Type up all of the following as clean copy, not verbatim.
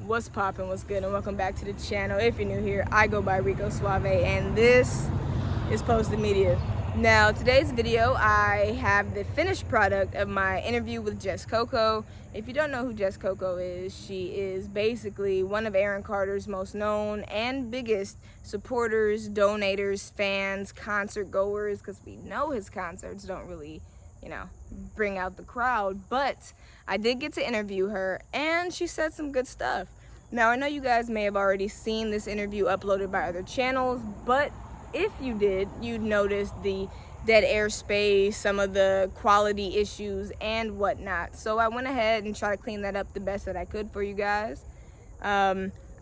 What's poppin', what's good, and welcome back to the channel. If you're new here, I go by Rico Suave, and this is Posted Media. Now, today's video, I have the finished product of my interview with Jess Coco. If you don't know who Jess Coco is, she is basically one of Aaron Carter's most known and biggest supporters, donators, fans, concert goers, because we know his concerts don't really, bring out the crowd. But I did get to interview her, and she said some good stuff. Now, I know you guys may have already seen this interview uploaded by other channels, but if you did, you'd notice the dead airspace, some of the quality issues, and whatnot. So I went ahead and tried to clean that up the best that I could for you guys.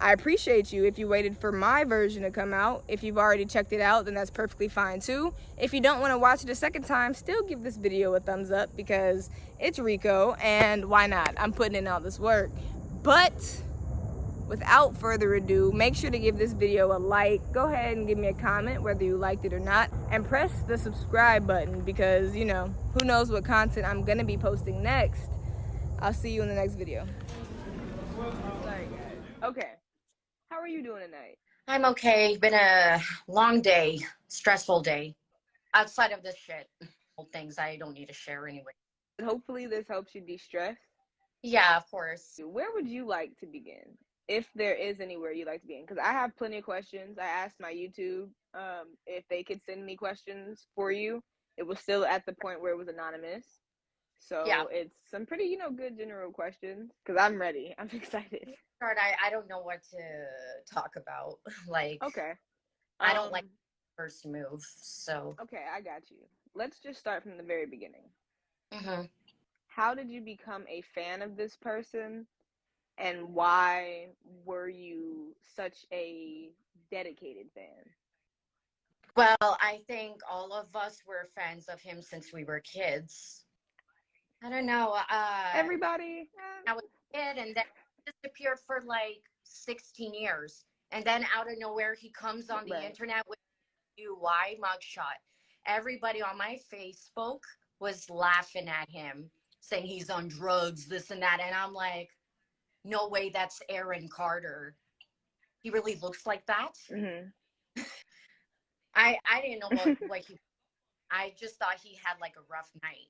I appreciate you if you waited for my version to come out. If you've already checked it out, then that's perfectly fine too. If you don't want to watch it a second time, still give this video a thumbs up because it's Rico, and why not? I'm putting in all this work. But without further ado, make sure to give this video a like. Go ahead and give me a comment whether you liked it or not, and press the subscribe button because, who knows what content I'm gonna be posting next. I'll see you in the next video. Sorry guys. Okay, how are you doing tonight? I'm okay. Been a long day, stressful day. Outside of this shit, things I don't need to share anyway. Hopefully this helps you de-stress. Yeah, of course. Where would you like to begin? If there is anywhere you like to begin, because I have plenty of questions. I asked my YouTube if they could send me questions for you. It was still at the point where it was anonymous. So Yeah. it's some pretty, good general questions because I'm ready. I'm excited. I don't know what to talk about. Like, Okay. I don't like first move, so. Okay, I got you. Let's just start from the very beginning. Mhm. How did you become a fan of this person? And why were you such a dedicated fan? Well, I think all of us were fans of him since we were kids. I don't know. Everybody? I was a kid, and then he disappeared for like 16 years. And then out of nowhere, he comes on the Right. internet with UI mugshot. Everybody on my Facebook was laughing at him, saying he's on drugs, this and that. And I'm like, no way, that's Aaron Carter. He really looks like that. Mm-hmm. I didn't know what he. I just thought he had like a rough night.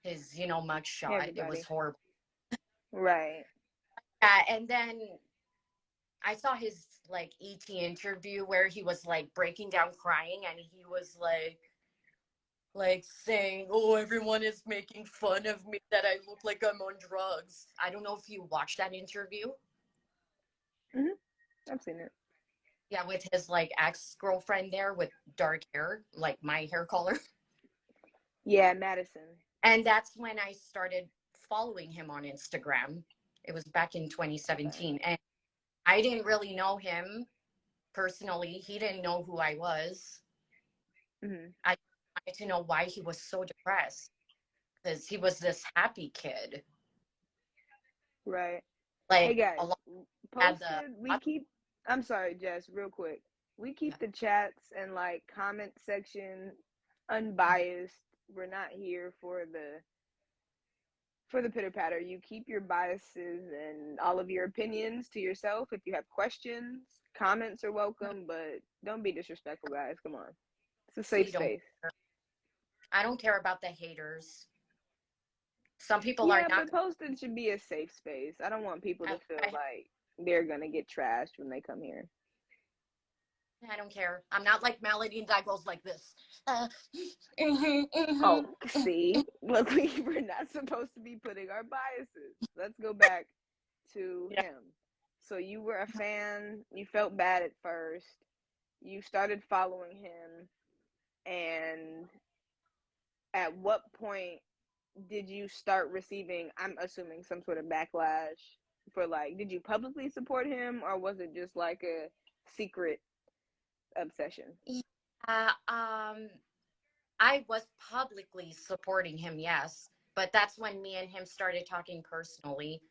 His mugshot. It was Everybody. horrible. Right. And then I saw his like ET interview where he was like breaking down crying, and he was like saying, "Oh, everyone is making fun of me that I look like I'm on drugs." I don't know if you watched that interview. Mm-hmm. I've seen it. Yeah, with his like ex-girlfriend there with dark hair, like my hair color. Yeah, Madison. And that's when I started following him on Instagram. It was back in 2017. Okay. And I didn't really know him personally. He didn't know who I was. Mm-hmm. I wanted to know why he was so depressed because he was this happy kid. Right. Hey Like guys, a lot had the posted. I'm sorry, Jess, real quick. We keep the chats and like comment section unbiased. We're not here for the pitter patter. You keep your biases and all of your opinions to yourself. If you have questions, comments are welcome, but don't be disrespectful, guys. Come on. It's a safe really don't space. care. I don't care about the haters. Some people are Yeah, not. but posted should be a safe space. I don't want people to feel I, like they're going to get trashed when they come here. I don't care. I'm not like Melody that goes like this. Oh, see? Look, we're not supposed to be putting our biases. Let's go back to Yeah. him. So you were a fan, you felt bad at first, you started following him, and at what point did you start receiving, I'm assuming, some sort of backlash for like, did you publicly support him or was it just like a secret obsession? Yeah, I was publicly supporting him, yes, but that's when me and him started talking personally,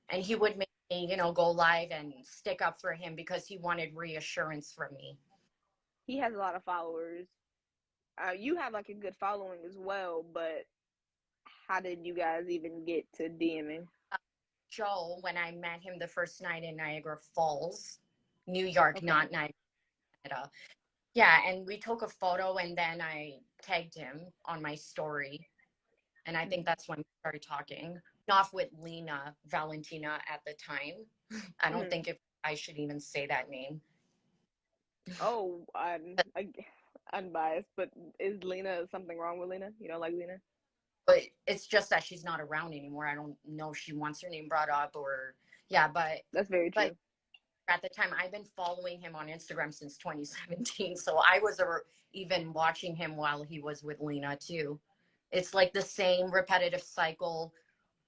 and he would make me, go live and stick up for him because he wanted reassurance from me. He has a lot of followers. You have like a good following as well, but how did you guys even get to DMing? show when I met him the first night in Niagara Falls, New York, Okay. not Niagara. Yeah, and we took a photo and then I tagged him on my story. And I think that's when we started talking. Off with Lena Valentina at the time. I don't think if I should even say that name. Oh, I'm unbiased, but is Lena something wrong with Lena? You don't like Lena? But it's just that she's not around anymore. I don't know if she wants her name brought up or yeah, That's very but true. at the time I've been following him on Instagram since 2017. So I was even watching him while he was with Lena too. It's like the same repetitive cycle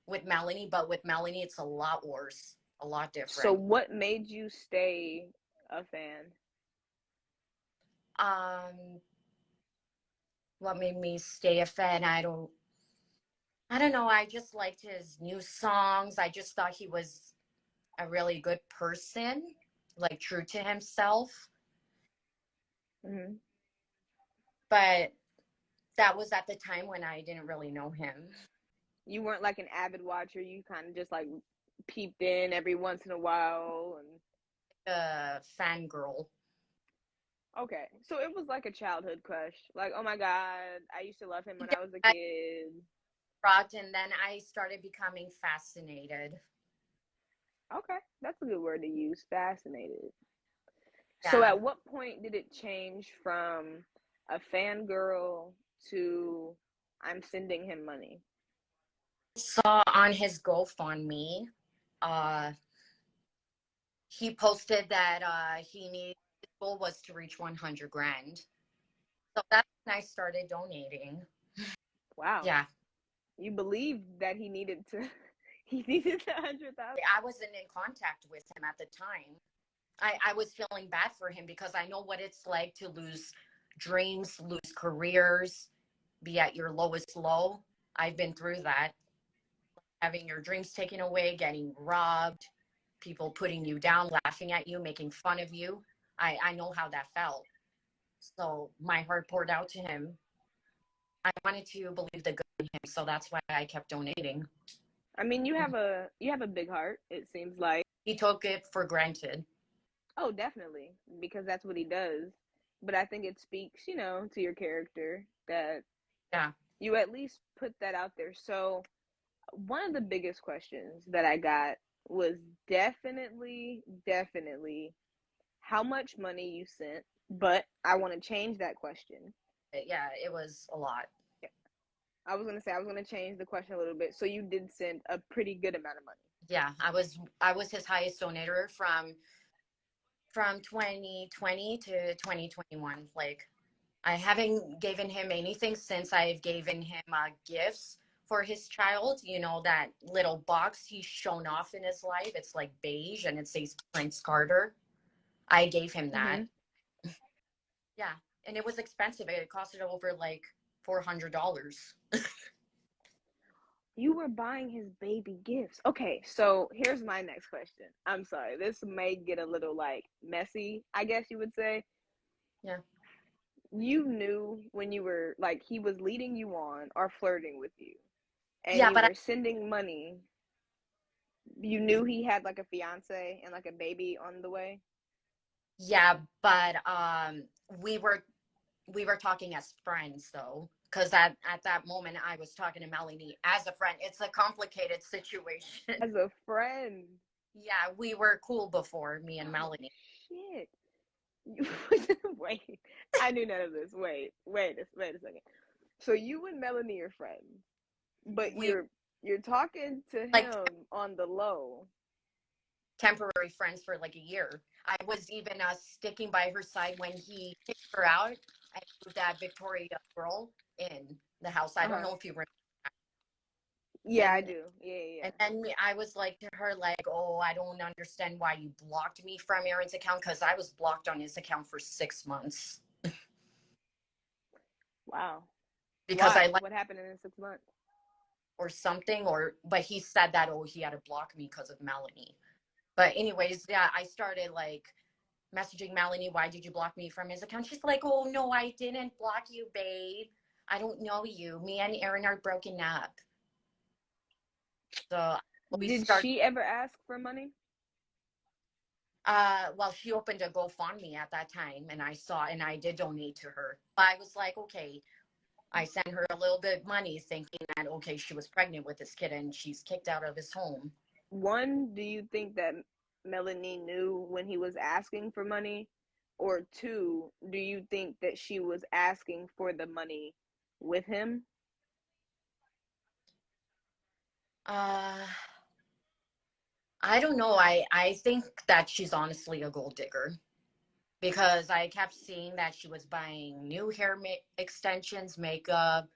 with Melanie, but with Melanie it's a lot worse, a lot So different. what made you stay a fan? Um, what made me stay a fan? I don't know. I just liked his new songs. I just thought he was a really good person, like true to himself. Mm-hmm. But that was at the time when I didn't really know him. You weren't like an avid watcher. You kind of just like peeped in every once in a while, and Fangirl. okay, so it was like a childhood crush. Like, oh my God, I used to love him when Yeah, I was a I kid. brought, and then I started becoming fascinated. Okay, that's a good word to use, fascinated. So Yeah. at what point did it change from a fangirl to I'm sending him money? Saw on his GoFundMe, uh, he posted that his goal was to reach 100 grand. So that's when I started donating. Wow. Yeah. You believed that he needed to he needed the 100,000? I wasn't in contact with him at the time. I was feeling bad for him because I know what it's like to lose dreams, lose careers, be at your lowest low. I've been through that. Having your dreams taken away, getting robbed, people putting you down, laughing at you, making fun of you. I know how that felt. So my heart poured out to him. I wanted to believe the good in him, so that's why I kept donating. I mean, you have a big heart, it seems like. He took it for granted. Oh, definitely, because that's what he does. But I think it speaks, to your character that Yeah. you at least put that out there. So, one of the biggest questions that I got was definitely how much money you sent, but I want to change that question. Yeah, it was a lot. I was going to say I was going to change the question a little bit. So you did send a pretty good amount of money. Yeah, I was his highest donator from 2020 to 2021. Like I haven't given him anything since. I've given him gifts for his child. You know, that little box he's shown off in his life. It's like beige and it says Prince Carter. I gave him that. Mm-hmm. Yeah, and it was expensive. It costed over like $400. You were buying his baby gifts. Okay, so here's my next question. I'm sorry, this may get a little like messy, I guess you would say. Yeah. You knew when you were like he was leading you on or flirting with you, and Yeah, you but were sending money. You knew he had like a fiance and like a baby on the way. yeah, but we were talking as friends though, because at that moment I was talking to Melanie as a friend. It's a complicated situation. As a friend. Yeah, we were cool before, me and Oh Melanie. shit. Wait, I knew none of this. Wait a second. So you and Melanie are friends, but We you're talking to like him on the low. temporary friends for like a year. I was even sticking by her side when he kicked her out and moved that Victoria girl in the house. I don't Uh-huh. know if you remember. Yeah, I And do. Yeah. and then I was like to her, like, oh, I don't understand why you blocked me from Aaron's account, because I was blocked on his account for 6 months Wow. because I Why? like What happened in the 6 months? or something, or but he said that, oh, he had to block me because of Melanie. But anyways, yeah, I started like messaging Melanie, why did you block me from his account? She's like, oh no, I didn't block you, babe. I don't know you. Me and Aaron are broken up. So We Did start. she ever ask for money? Well, she opened a GoFundMe at that time, and I saw, and I did donate to her. I was like, okay. I sent her a little bit of money, thinking that okay, she was pregnant with this kid, and she's kicked out of his home. One, do you think that Melanie knew when he was asking for money? Or two, do you think that she was asking for the money with him? Uh, I don't know. I think that she's honestly a gold digger because I kept seeing that she was buying new hair extensions, makeup.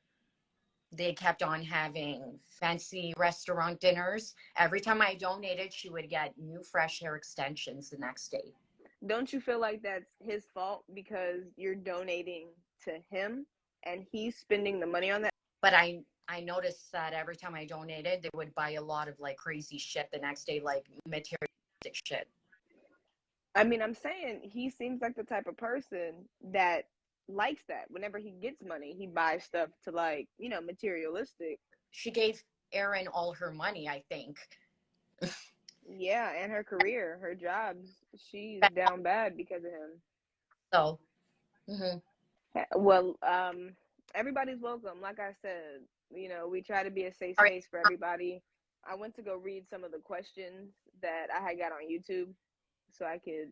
They kept on having fancy restaurant dinners. Every time I donated, she would get new fresh hair extensions the next day. Don't you feel like that's his fault because you're donating to him and he's spending the money on that? But I noticed that every time I donated, they would buy a lot of like crazy shit the next day, like materialistic shit. I mean, I'm saying he seems like the type of person that likes that. Whenever he gets money, he buys stuff to, like, materialistic. She gave Erin all her money, I think. Yeah, and her career, her jobs, she's down bad because of him. So, mhm. Well, everybody's welcome. Like I said, we try to be a safe All right. space for everybody. I went to go read some of the questions that I had got on YouTube so I could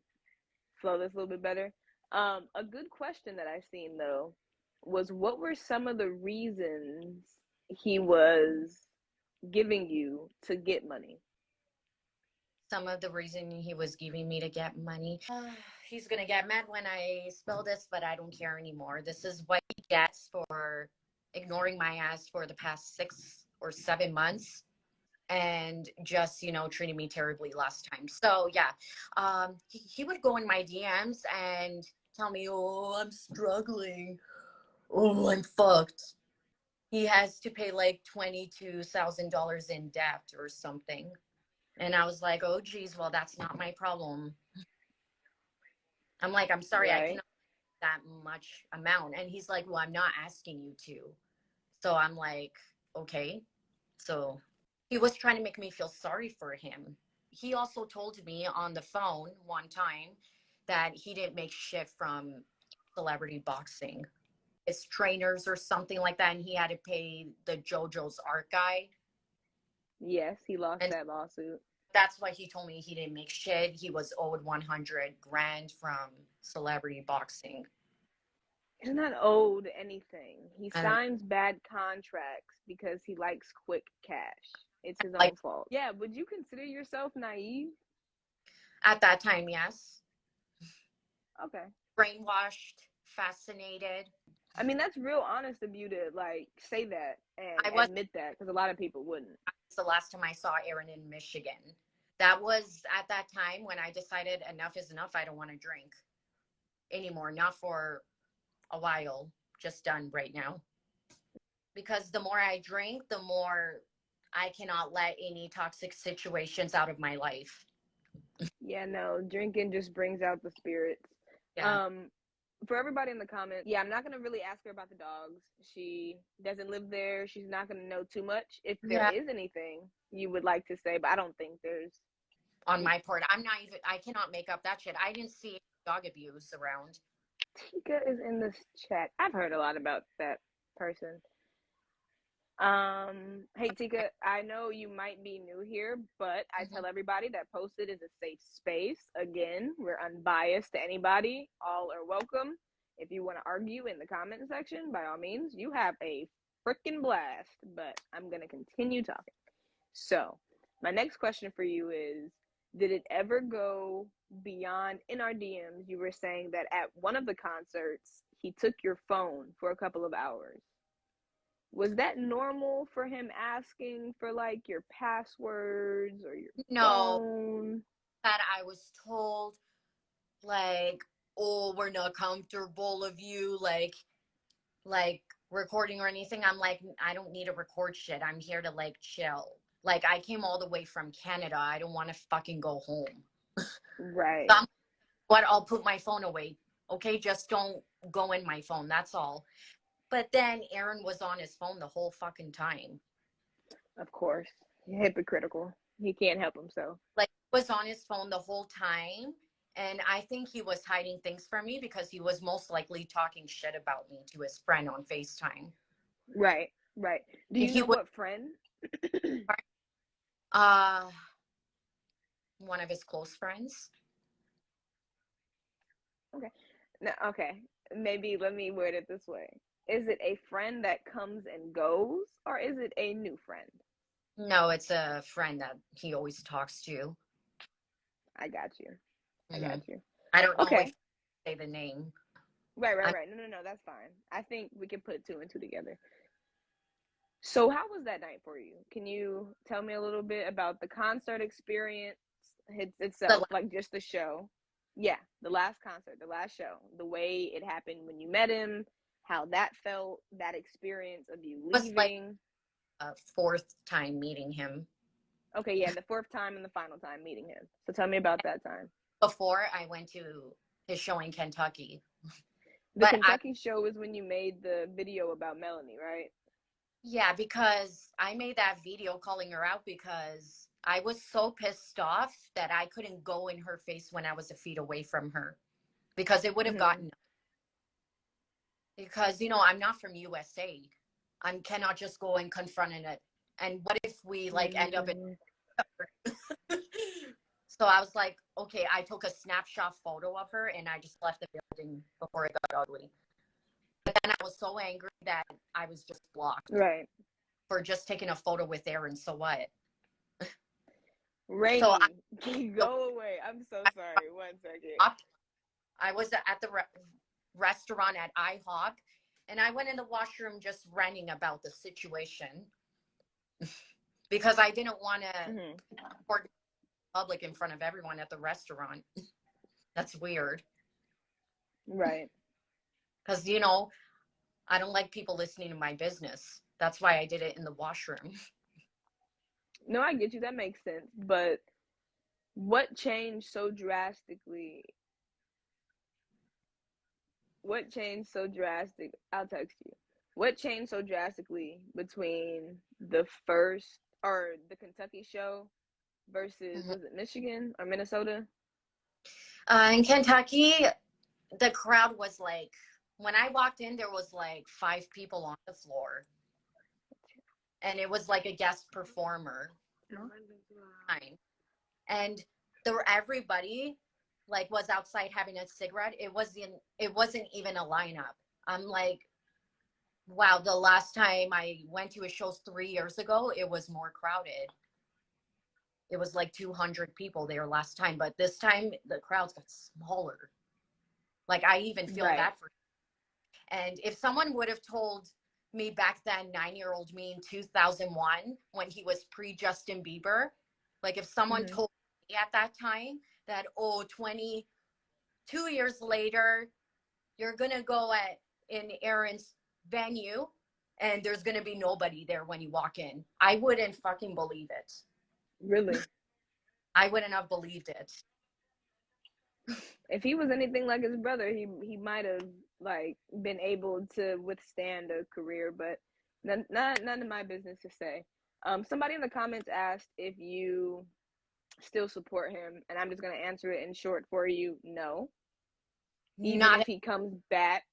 flow this a little bit better. A good question that I've seen though was, what were some of the reasons he was giving you to get money? Some of the reason he was giving me to get money. He's gonna get mad when I spell this, but I don't care anymore. This is what he gets for ignoring my ass for the past 6 or 7 months and just treating me terribly last time. So yeah, he would go in my DMs and tell me, oh, I'm struggling, oh, I'm fucked. He has to pay like $22,000 in debt or something. And I was like, oh geez, well, that's not my problem. I'm like, I'm sorry, I Right. cannot that much amount. And he's like, well, I'm not asking you to. So I'm like, okay. So he was trying to make me feel sorry for him. He also told me on the phone one time that he didn't make shit from celebrity boxing. His trainers or something like that, and he had to pay the JoJo's art guy. Yes, he lost And that lawsuit. that's why he told me he didn't make shit. He was owed 100 grand from celebrity boxing. He's not owed anything. He I don't signs bad contracts because he likes quick cash. It's his like own fault. Yeah, would you consider yourself naive? at that time, yes. Okay. Brainwashed, fascinated. I mean, that's real honest of you to, like, say that I and was admit that, because a lot of people wouldn't. the last time I saw Aaron in Michigan. That was at that time when I decided enough is enough. I don't want to drink anymore. Not for a while. Just done right now. Because the more I drink, the more I cannot let any toxic situations out of my life. Yeah, no, drinking just brings out the spirits. Yeah. Um, for everybody in the comments, yeah, I'm not gonna really ask her about the dogs. She doesn't live there. She's not gonna know too much. If there Yeah. is anything you would like to say, but I don't think there's. On my part, I cannot make up that shit. I didn't see dog abuse around. Tika is in this chat. I've heard a lot about that person. Hey Tika, I know you might be new here, but I Mm-hmm. tell everybody that Posted is a safe space. Again, we're unbiased to anybody. All are welcome. If you want to argue in the comment section, by all means, you have a freaking blast. But I'm gonna continue talking. So, my next question for you is, did it ever go beyond in our DMs? You were saying that at one of the concerts, he took your phone for a couple of hours. Was that normal for him asking for, like, your passwords or your No, phone? that I was told like, oh, we're not comfortable of you like recording or anything. I'm like, I don't need to record shit. I'm here to like chill. Like I came all the way from Canada. I don't want to fucking go home. Right. So but I'll put my phone away. Okay, just don't go in my phone. That's all. But then Aaron was on his phone the whole fucking time. Of course. Hypocritical. He can't help himself. Like, he was on his phone the whole time. And I think he was hiding things from me because he was most likely talking shit about me to his friend on FaceTime. Right, right. Do you He know would, what friend? uh, one of his close friends. Okay. No, okay. Maybe let me word it this way. Is it a friend that comes and goes, or is it a new friend? No, it's a friend that he always talks to. I got you. I Hmm. got you. I don't know if Okay. I say the name. Right, right, I'm right. No, that's fine. I think we can put two and two together. So, how was that night for you? Can you tell me a little bit about the concert experience the itself, like just the show? Yeah, the last concert, the last show, the way it happened when you met him, how that felt, that experience of you was like leaving. a fourth time meeting him. Okay, yeah, the fourth time and the final time meeting him. So, tell me about that time. Before I went to his show in Kentucky. The But I, Kentucky show is when you made the video about Melanie, right? yeah, because I made that video calling her out because I was so pissed off that I couldn't go in her face when I was a feet away from her because it would have Mm-hmm. gotten, because, you know, I'm not from USA. I cannot just go and confront it. And what if we like end up in Mm-hmm. So I was like, okay, I took a snapshot photo of her and I just left the building before it got ugly. But then I was so angry that I was just blocked Right. for just taking a photo with Aaron. So what? So Rainy, go away. I'm so sorry. 1 second. I was at the restaurant at IHOP and I went in the washroom just ranting about the situation because I didn't want to Mm-hmm. report public in front of everyone at the restaurant. That's weird Right. because, you know, I don't like people listening to my business. That's why I did it in the washroom. No, I get you. That makes sense. But what changed so drastically? What changed so drastic? I'll text you. What changed so drastically between the first or the Kentucky show versus, Mhm. was it Michigan or Minnesota? In Kentucky, the crowd was like, when I walked in, there was like 5 people on the floor, and it was like a guest performer. And there were everybody like was outside having a cigarette. It wasn't even a lineup. I'm like, wow, the last time I went to a show 3 years ago, it was more crowded. It was like 200 people there last time, but this time the crowds got smaller. Like I even feel Right. bad for. And if someone would have told me back then, 9-year-old me in 2001, when he was pre Justin Bieber, like if someone Mm-hmm. told me at that time that, oh, 22 years later, you're going to go in Aaron's venue and there's going to be nobody there when you walk in, I wouldn't fucking believe it. Really. I wouldn't have believed it. If he was anything like his brother, he might have like been able to withstand a career, but none of my business to say. Somebody in the comments asked if you still support him, and I'm just gonna answer it in short for you. No. Even Not if he comes back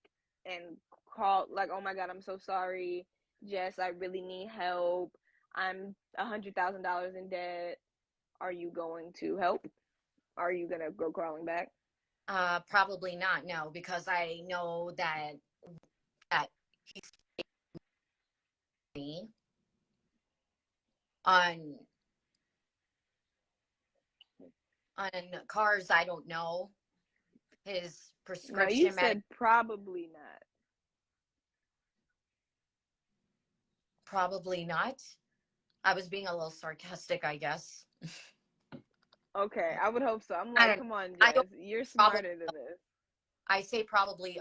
and call like, oh my God, I'm so sorry, Jess, I really need help. I'm $100,000 in debt. Are you going to help? Are you gonna go crawling back? probably not, no, because I know that he's me on on cars. I don't know his No, you prescription medic. said probably not. Probably not. I was being a little sarcastic, I guess. Okay, I would hope so. I'm I like, don't know. come on, I don't Jess, you're probably. smarter than this. I say probably.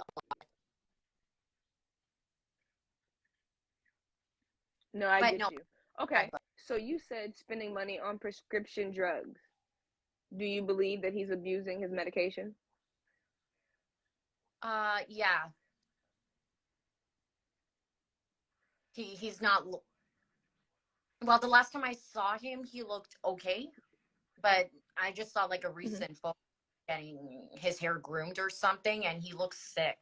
No, I But get no. you. Okay, so you said spending money on prescription drugs. Do you believe that he's abusing his medication? Yeah. He's not. Well, the last time I saw him, he looked okay, but I just saw like a Hmm. recent photo getting his hair groomed or something, and he looks sick.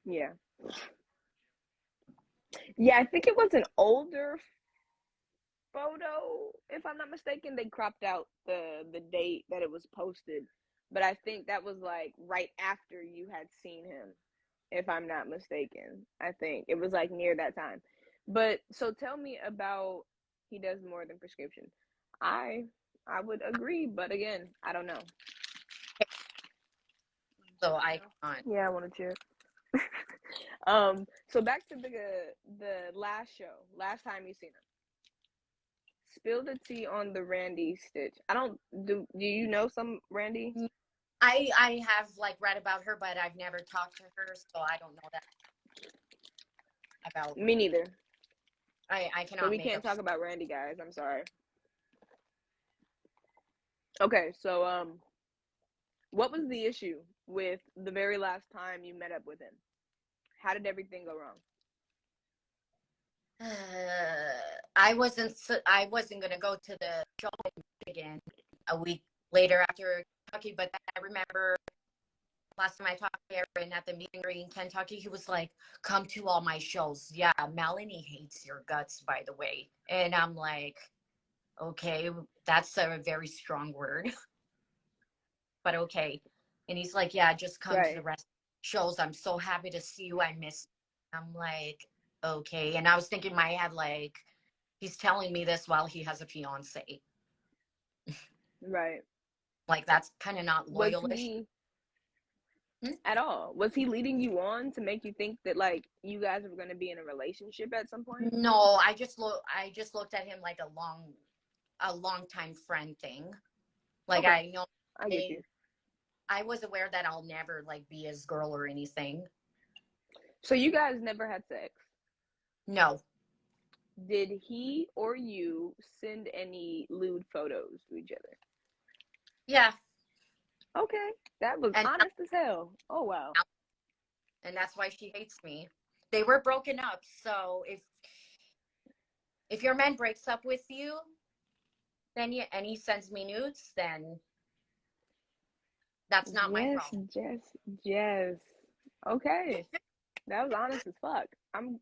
Yeah. Yeah, I think it was an older photo, if I'm not mistaken. They cropped out the date that it was posted, but I think that was like right after you had seen him, if I'm not mistaken. I think it was like near that time. But so tell me about he does more than prescription. I I would agree, but again, I don't know. So I can't. Yeah, I want to cheer. So back to the last show, last time you seen him. Spill the tea on the Randy Stitch. I don't do you know some Randy? I have like read about her, but I've never talked to her, so I don't know that about. Me neither. I So cannot we make can't up. talk about Randy, guys. I'm sorry. Okay, so what was the issue with the very last time you met up with him? How did everything go wrong? I wasn't gonna go to the show in Michigan a week later after Kentucky, but then I remember last time I talked to Aaron at the meet and greet in Kentucky, he was like, "Come to all my shows." Yeah, Melanie hates your guts, by the way, and I'm like, okay, that's a very strong word, but okay. And he's like, "Yeah, just come to the Right. rest of the shows. I'm so happy to see you. I miss you." I'm like, okay, and I was thinking in my head like, he's telling me this while he has a fiance. Right. Like that's kind of not Was loyalish. he Hmm? at all? Was he leading you on to make you think that like you guys were going to be in a relationship at some point? No, I just looked at him like a long time friend thing. Like Okay, I know I get I you. I was aware that I'll never like be his girl or anything. So you guys never had sex. No. Did he or you send any lewd photos to each other? Yeah. Okay, that was And honest as hell. Oh wow. and that's why she hates me. They were broken up, so if your man breaks up with you, then and he sends me nudes, then that's not my Yes, problem. Jess. Okay, that was honest as fuck.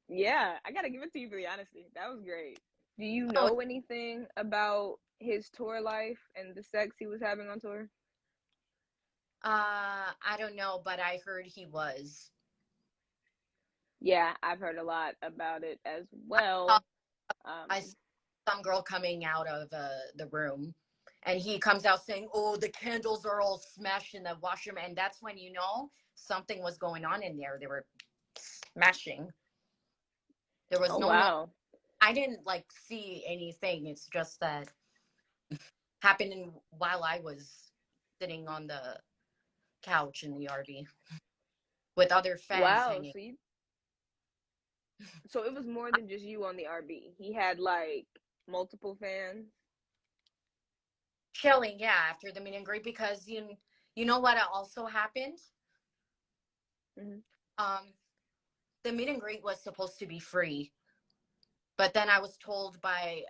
Yeah, I gotta give it to you for the honesty. That was great. Do you Oh, know anything about his tour life and the sex he was having on tour? I don't know, but I heard he was. Yeah, I've heard a lot about it as I saw, well. I saw some girl coming out of the room, and he comes out saying, "Oh, the candles are all smashed in the washroom," and that's when you know something was going on in there. They were smashing. There was Oh no no. wow. I didn't like see anything. It's just that happened while I was sitting on the couch in the RV with other fans Wow, hanging, so it was more than just you on the RB. He had like multiple fans. chilling. Yeah, after the meet and greet, because you know what also happened. Hmm. Um, the meet and greet was supposed to be free, but then I was told by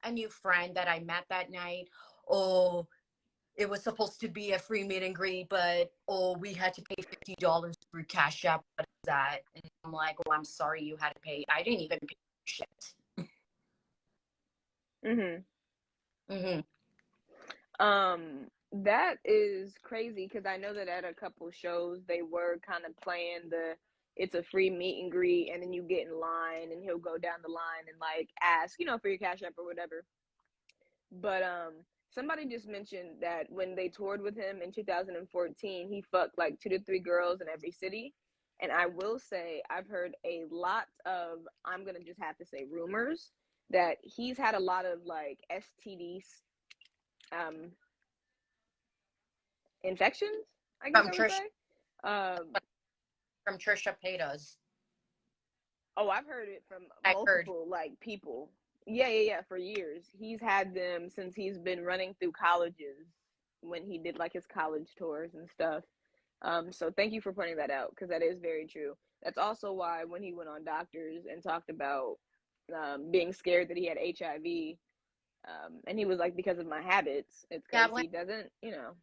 a new friend that I met that night, oh, it was supposed to be a free meet and greet, but oh, we had to pay $50 through Cash App. What is that? And I'm like, oh, I'm sorry you had to pay. I didn't even pay shit. Hmm. Hmm. That is crazy because I know that at a couple shows they were kind of playing the it's a free meet and greet and then you get in line and he'll go down the line and like ask, for your cash app or whatever. But somebody just mentioned that when they toured with him in 2014, he fucked like 2 to 3 girls in every city. And I will say I've heard a lot of I'm gonna just have to say rumors that he's had a lot of like STDs um infections, I guess From I would Trisha, say. Um, from Trisha Paytas, oh, I've heard it from I heard. multiple like people. Yeah, for years. He's had them since he's been running through colleges when he did like his college tours and stuff. So thank you for pointing that out because that is very true. That's also why when he went on Doctors and talked about being scared that he had HIV. And he was like, because of my habits, it's Yeah, because when he doesn't, you know.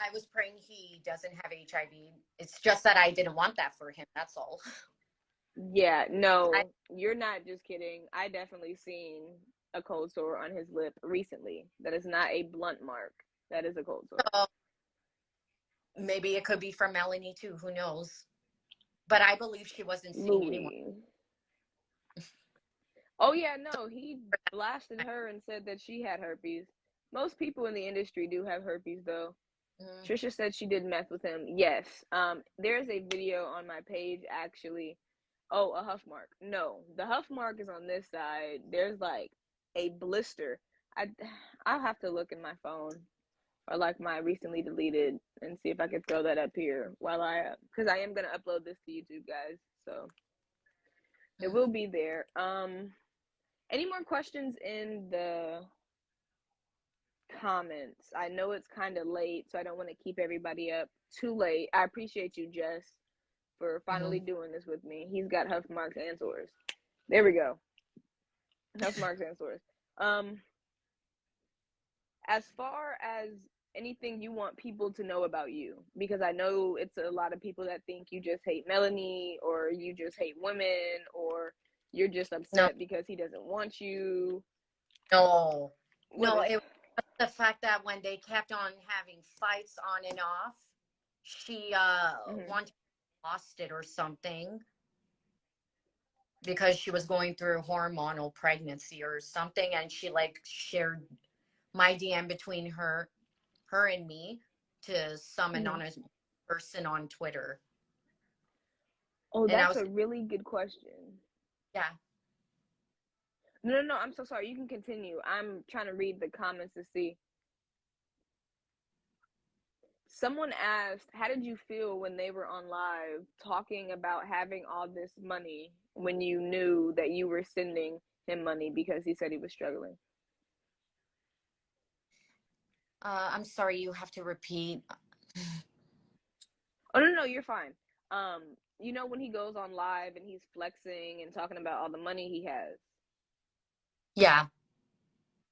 I was praying he doesn't have HIV. It's just that I didn't want that for him. That's all. Yeah, I no, you're not just kidding. I definitely seen a cold sore on his lip recently. That is not a blunt mark. That is a cold sore. so maybe it could be from Melanie too. Who knows? But I believe she wasn't seeing anyone. Louis. Oh yeah, no, he blasted her and said that she had herpes. Most people in the industry do have herpes though. Mm. Trisha said she did meth with him. Yes. There's a video on my page actually. Oh, a huff mark. No, the huff mark is on this side. There's like a blister. I I'll have to look in my phone or like my recently deleted and see if I could throw that up here while because I am gonna upload this to YouTube, guys. So it Mm. will be there. Any more questions in the comments? I know it's kind of late, so I don't want to keep everybody up too late. I appreciate you, Jess, for finally Mhm. doing this with me. He's got huff marks and sores. There we go. Huff marks and sores. As far as anything you want people to know about you, because I know it's a lot of people that think you just hate Melanie or you just hate women or you're just No, upset because he doesn't want you. no, What no. is It was the fact that when they kept on having fights on and off, she mm-hmm. wanted lost it or something because she was going through hormonal pregnancy or something, and she like shared my DM between her and me to some Mm-hmm. anonymous person on Twitter. Oh, And I that's was, a really good question. yeah. No, I'm so sorry. You can continue. I'm trying to read the comments to see. Someone asked, how did you feel when they were on live talking about having all this money when you knew that you were sending him money because he said he was struggling? I'm sorry, you have to repeat. Oh, no, you're fine. Um, you know, when he goes on live and he's flexing and talking about all the money he has, Yeah.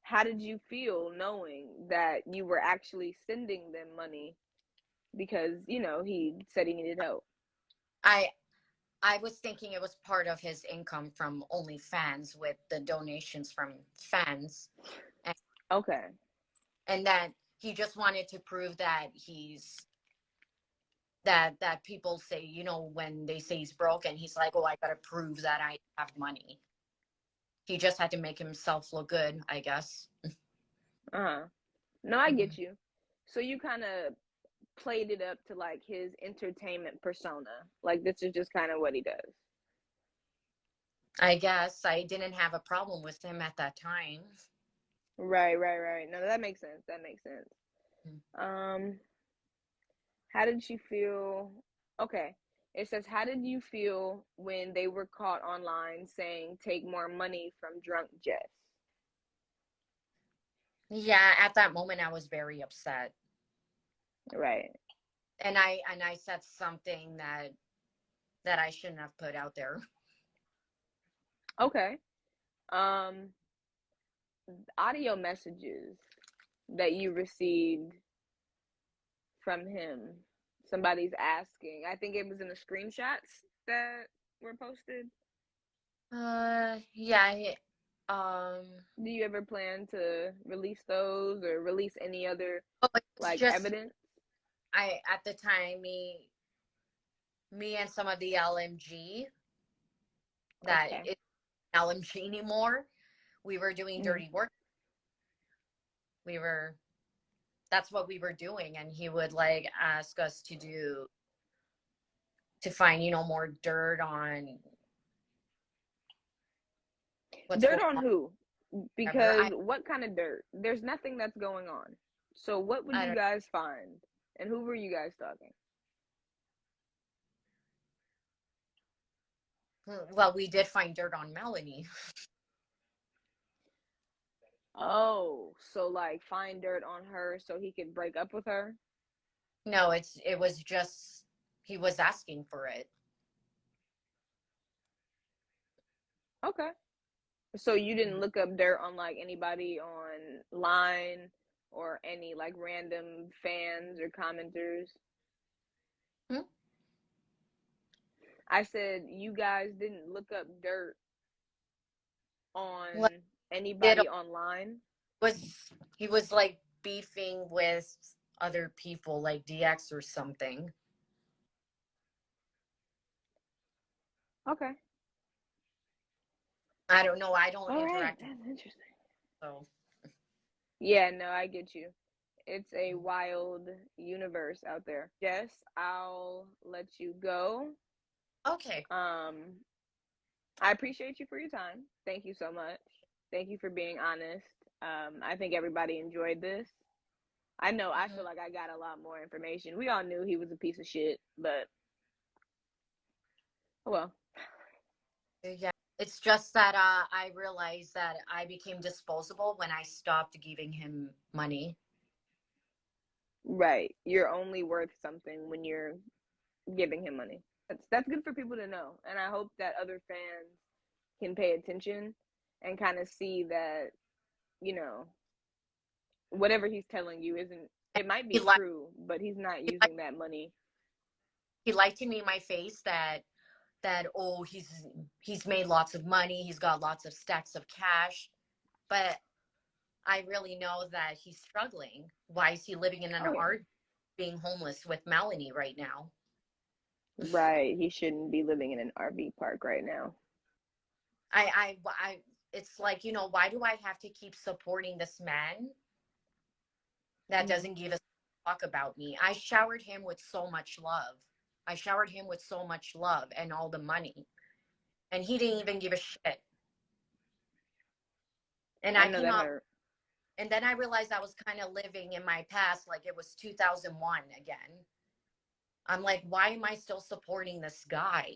how did you feel knowing that you were actually sending them money because, you know, he said he needed help? I I was thinking it was part of his income from OnlyFans with the donations from fans. And, Okay. and that he just wanted to prove that that people say, when they say he's broke and he's like, oh, I gotta prove that I have money. He just had to make himself look good, I guess. Uh-huh. No, I Mhm. get you. So you kind of played it up to like his entertainment persona. Like this is just kind of what he does. I guess I didn't have a problem with him at that time. Right. No, that makes sense. That makes sense. Mm. Um, how did you feel? Okay. It says, how did you feel when they were caught online saying take more money from drunk Jess? Yeah, at that moment I was very upset. Right. And I said something that I shouldn't have put out there. Okay. Um, audio messages that you received from him. Somebody's asking. I think it was in the screenshots that were posted. Yeah, um Do you ever plan to release those or release any other oh, it was like just evidence? I at the time me and some of the LMG that Okay. is LMG anymore, we were doing Mm. dirty work. We were That's what we were doing, and he would like ask us to find more dirt on what's Dirt going on on. who? Whatever. Because what kind of dirt? There's nothing that's going on. So what would I you don't guys find? And who were you guys talking? Well, we did find dirt on Melanie. Oh, so like find dirt on her so he could break up with her? No, it was just he was asking for it. Okay. So you didn't look up dirt on like anybody online or any like random fans or commenters? Hmm? I said you guys didn't look up dirt Like, on did anybody online? was he was like beefing with other people like DX or something. Okay. I don't know. I don't All right. interact with That's interesting. so Yeah, no, I get you. It's a wild universe out there. Yes, I'll let you go. okay. Um, I appreciate you for your time. Thank you so much. Thank you for being honest. I think everybody enjoyed this. I know I feel Mhm. like I got a lot more information. We all knew he was a piece of shit, but oh well. Yeah. It's just that I realized that I became disposable when I stopped giving him money. Right. You're only worth something when you're giving him money. That's good for people to know. And I hope that other fans can pay attention and kind of see that, you know, whatever he's telling you isn't, it might He be lied. true, but he's not He lied, using that money. he lied to me in my face that oh he's made lots of money. He's got lots of stacks of cash, but I really know that he's struggling. Why is he living in an Oh yeah. art being homeless with Melanie right now? Right. He shouldn't be living in an RV park right now. I it's like, why do I have to keep supporting this man that Mm. doesn't give a fuck about me? I showered him with so much love. I showered him with so much love and all the money, and he didn't even give a shit. And I I know came that out, hurt. and then I realized I was kind of living in my past like it was 2001 again. I'm like, why am I still supporting this guy?